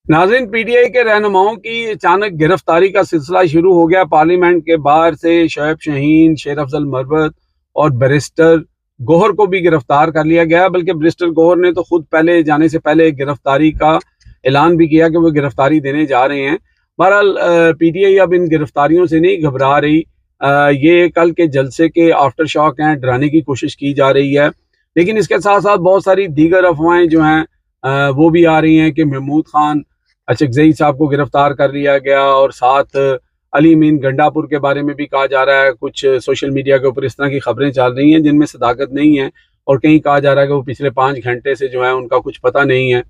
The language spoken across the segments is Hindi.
नाज़रीन, पीटीआई के रहनुमाओं की अचानक गिरफ्तारी का सिलसिला शुरू हो गया। पार्लियामेंट के बाहर से शोएब शाहीन, शेर अफजल मरवत और बैरिस्टर गौहर को भी गिरफ्तार कर लिया गया। बल्कि बैरिस्टर गौहर ने तो खुद पहले जाने से पहले गिरफ्तारी का ऐलान भी किया कि वो गिरफ्तारी देने जा रहे हैं। बहरहाल पीटीआई अब इन गिरफ्तारियों से नहीं घबरा रही। ये कल के जलसे के आफ्टर शॉक हैं, डराने की कोशिश की जा रही है। लेकिन इसके साथ साथ बहुत सारी दीगर अफवाहें जो हैं वो भी आ रही हैं कि महमूद खान अचकजई साहब को गिरफ्तार कर लिया गया, और साथ अली मीन गंडापुर के बारे में भी कहा जा रहा है। कुछ सोशल मीडिया के ऊपर इस तरह की खबरें चल रही हैं जिनमें सदाकत नहीं है, और कहीं कहा जा रहा है कि वो पिछले 5 घंटे से जो है उनका कुछ पता नहीं है।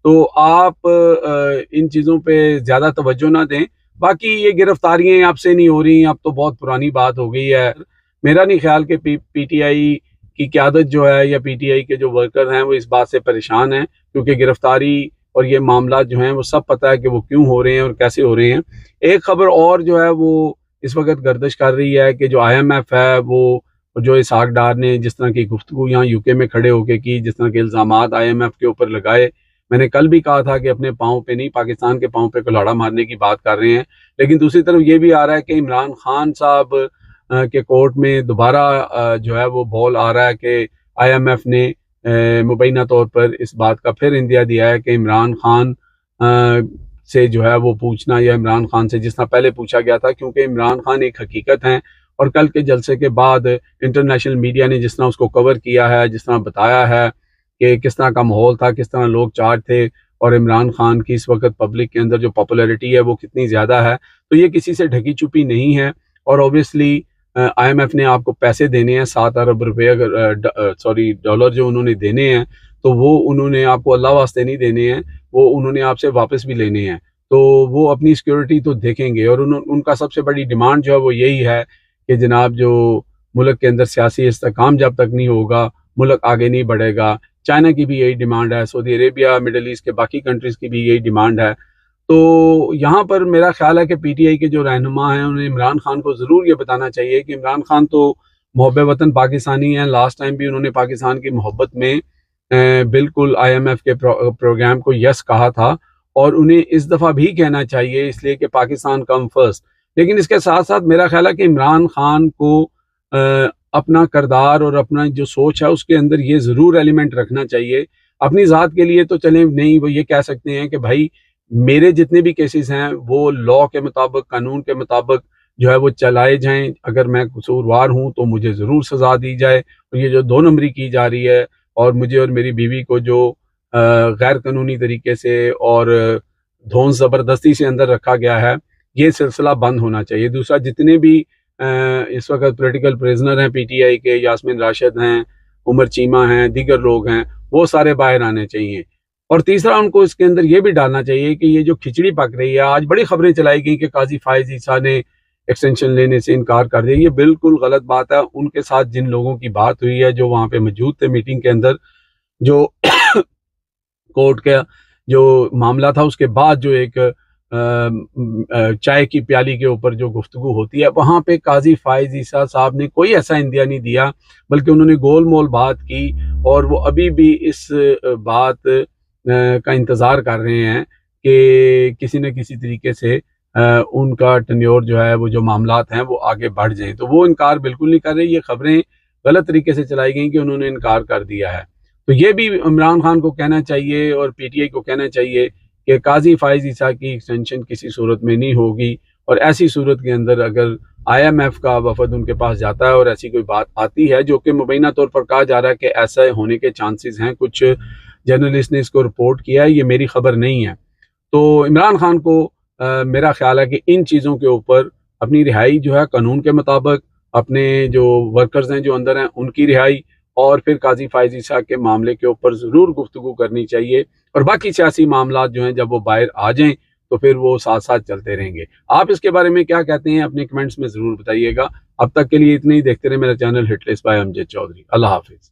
तो आप इन चीज़ों पे ज़्यादा तवज्जो ना दें। बाकी ये गिरफ्तारियाँ अब से नहीं हो रही, अब तो बहुत पुरानी बात हो गई है। मेरा नहीं ख्याल कि पीटीआई की क़यादत जो है या पीटीआई के जो वर्कर हैं वो इस बात से परेशान हैं, क्योंकि गिरफ्तारी और ये मामला जो हैं वो सब पता है कि वो क्यों हो रहे हैं और कैसे हो रहे हैं। एक खबर और जो है वो इस वक्त गर्दिश कर रही है कि जो IMF है वो जो इसहाक डार ने जिस तरह की गुफ्तगू यहाँ यूके में खड़े होकर की, जिस तरह के इल्ज़ामात IMF के ऊपर लगाए, मैंने कल भी कहा था कि अपने पाँव पे नहीं, पाकिस्तान के पाँव पे कुल्हाड़ा मारने की बात कर रहे हैं। लेकिन दूसरी तरफ ये भी आ रहा है कि इमरान खान साहब के कोर्ट में दोबारा जो है वो बॉल आ रहा है कि IMF ने मुबैना तौर पर इस बात का फिर इंदिया दिया है कि इमरान खान से जो है वो पूछना, या इमरान खान से जिस तरह पहले पूछा गया था, क्योंकि इमरान खान एक हकीकत है। और कल के जलसे के बाद इंटरनेशनल मीडिया ने जिस तरह उसको कवर किया है, जिस तरह बताया है कि किस तरह का माहौल था, किस तरह लोग चार्ज थे, और इमरान खान की इस वक्त पब्लिक के अंदर जो पॉपुलैरिटी है वो कितनी ज़्यादा है, तो ये किसी से ढकी छुपी नहीं है। और ऑब्वियसली IMF ने आपको पैसे देने हैं, 7 अरब रुपये, अगर सॉरी डॉलर जो उन्होंने देने हैं, तो वो उन्होंने आपको अल्लाह वास्ते नहीं देने हैं, वो उन्होंने आपसे वापस भी लेने हैं। तो वो अपनी सिक्योरिटी तो देखेंगे, और उनका सबसे बड़ी डिमांड जो है वो यही है कि जनाब जो मुल्क के अंदर सियासी इस्तेहकाम जब तक नहीं होगा, मुल्क आगे नहीं बढ़ेगा। चाइना की भी यही डिमांड है, सऊदी अरेबिया, मिडल ईस्ट के बाकी कंट्रीज़ की भी यही डिमांड है। तो यहाँ पर मेरा ख्याल है कि पीटीआई के जो रहनुमा हैं उन्हें इमरान खान को ज़रूर ये बताना चाहिए कि इमरान खान तो मोहब्ब वतन पाकिस्तानी हैं। लास्ट टाइम भी उन्होंने पाकिस्तान की मोहब्बत में बिल्कुल IMF के प्रोग्राम को यस कहा था, और उन्हें इस दफ़ा भी कहना चाहिए, इसलिए कि पाकिस्तान कम फर्स्ट। लेकिन इसके साथ साथ मेरा ख्याल है कि इमरान खान को अपना किरदार और अपना जो सोच है उसके अंदर ये ज़रूर एलिमेंट रखना चाहिए। अपनी ज़ात के लिए तो चलें नहीं, वो ये कह सकते हैं कि भाई मेरे जितने भी केसेस हैं वो लॉ के मुताबिक, कानून के मुताबिक जो है वो चलाए जाएं। अगर मैं कसूरवार हूं तो मुझे ज़रूर सज़ा दी जाए। और ये जो 2 नंबरी की जा रही है, और मुझे और मेरी बीवी को जो गैर कानूनी तरीके से और धौंस ज़बरदस्ती से अंदर रखा गया है, ये सिलसिला बंद होना चाहिए। दूसरा, जितने भी इस वक्त पोलिटिकल प्रिजनर हैं पीटीआई के, यास्मीन राशिद हैं, उमर चीमा हैं, दीगर लोग हैं, वो सारे बाहर आने चाहिए। और तीसरा, उनको इसके अंदर ये भी डालना चाहिए कि ये जो खिचड़ी पक रही है, आज बड़ी खबरें चलाई गई कि काजी फायज ईसा ने एक्सटेंशन लेने से इनकार कर दिया। ये बिल्कुल गलत बात है। उनके साथ जिन लोगों की बात हुई है, जो वहाँ पे मौजूद थे मीटिंग के अंदर, जो कोर्ट का जो मामला था उसके बाद जो एक चाय की प्याली के ऊपर जो गुफ्तगू होती है, वहाँ पे काजी फायज ईसा साहब ने कोई ऐसा इंदिया नहीं दिया, बल्कि उन्होंने गोल मोल बात की। और वो अभी भी इस बात का इंतज़ार कर रहे हैं कि किसी न किसी तरीके से उनका टेन्योर जो है, वो जो मामलात हैं वो आगे बढ़ जाएं। तो वो इनकार बिल्कुल नहीं कर रहे। ये खबरें गलत तरीके से चलाई गई कि उन्होंने इनकार कर दिया है। तो ये भी इमरान खान को कहना चाहिए और पीटीआई को कहना चाहिए कि काजी फायज ईसा की एक्सटेंशन किसी सूरत में नहीं होगी। और ऐसी सूरत के अंदर अगर IMF का वफद उनके पास जाता है और ऐसी कोई बात आती है, जो कि मुबैना तौर पर कहा जा रहा है कि ऐसा होने के चांसेस हैं, कुछ जर्नलिस्ट ने इसको रिपोर्ट किया है, ये मेरी खबर नहीं है, तो इमरान खान को मेरा ख्याल है कि इन चीज़ों के ऊपर अपनी रिहाई जो है कानून के मुताबिक, अपने जो वर्कर्स हैं जो अंदर हैं उनकी रिहाई, और फिर काजी फायज ईसा के मामले के ऊपर ज़रूर गुफ्तगू करनी चाहिए। और बाकी सियासी मामला जो हैं जब वो बाहर आ जाएं तो फिर वो साथ साथ चलते रहेंगे। आप इसके बारे में क्या कहते हैं, अपने कमेंट्स में ज़रूर बताइएगा। अब तक के लिए इतने ही। देखते रहे मेरा channel hitlist by Amjad Chaudhary. अल्लाह हाफिज़।